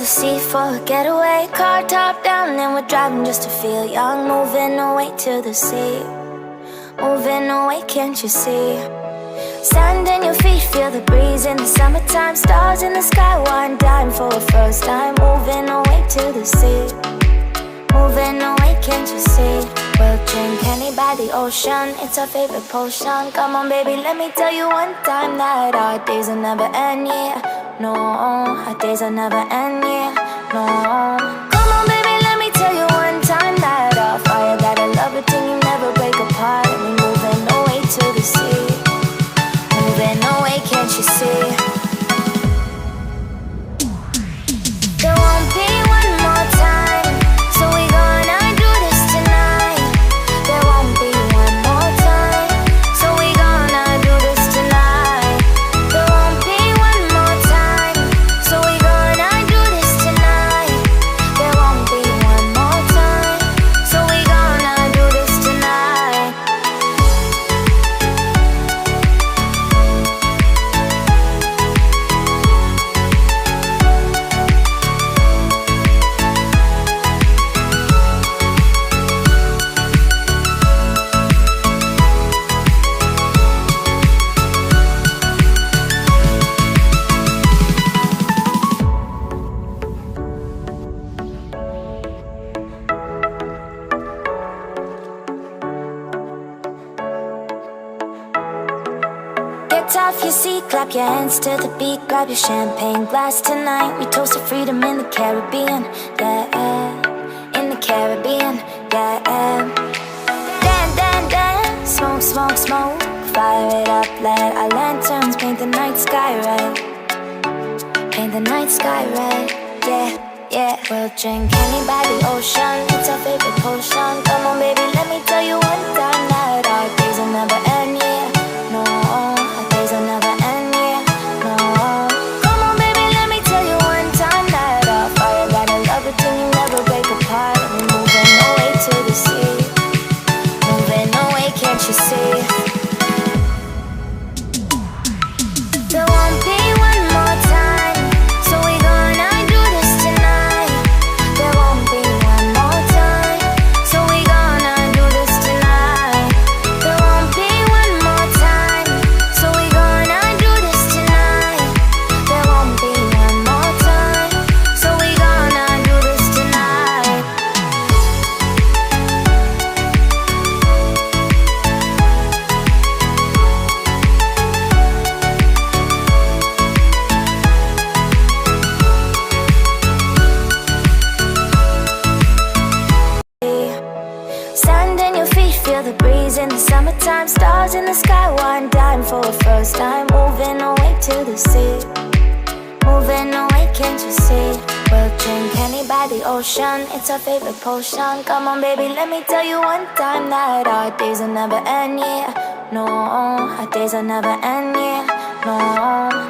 sea for a getaway. Car top down and we're driving just to feel young. Moving away to the sea, moving away, can't you see? Sand in your feet, feel the breeze in the summertime. Stars in the sky, one dime for a first time. Moving away to the sea, moving away, can't you see? We'll drink honey by the ocean, it's our favorite potion. Come on baby, let me tell you one time that our days will never end, yeah. No, our days will never end, yeah. No. Come on baby, let me tell you one time that our fire got a love it till you never break apart. And we moving away to the sea, moving away, can't you see? There won't be one more time, so we gonna do this tonight. There won't be one more time, so we gonna do this tonight. There won't be one more time, so we gonna do this tonight. There won't be one more time, so we gonna do this tonight. Get off your seat, clap your hands to the beat. Grab your champagne glass tonight. We toast to freedom in the Caribbean, yeah. In the Caribbean, yeah. Dan, dan, dan, smoke, smoke, smoke. Fire it up, let our lanterns paint the night sky red. Paint the night sky red, yeah, yeah. We'll drink honey by the ocean, it's our favorite potion. Come on baby, let me tell you one time that our days will never end, yeah. No, our days will never end, yeah. No. Come on baby, let me tell you one time that our fire got a love it till you never break apart. And we're moving away to the sea, moving away, can't you see? There won't be one more time, so we gonna do this tonight. There won't be one more time, so we gonna do this tonight. There won't be one more time, so we gonna do this tonight. There won't be one more time, so we gonna do this tonight. Sand in your feet, feel the breeze in the summertime. Stars in the sky, one dime for a first time. Moving away to the sea, moving away, can't you see? We'll drink honey by the ocean, it's our favorite potion. Come on baby, let me tell you one time that our days will never end, yeah. No, our days will never end, yeah. No.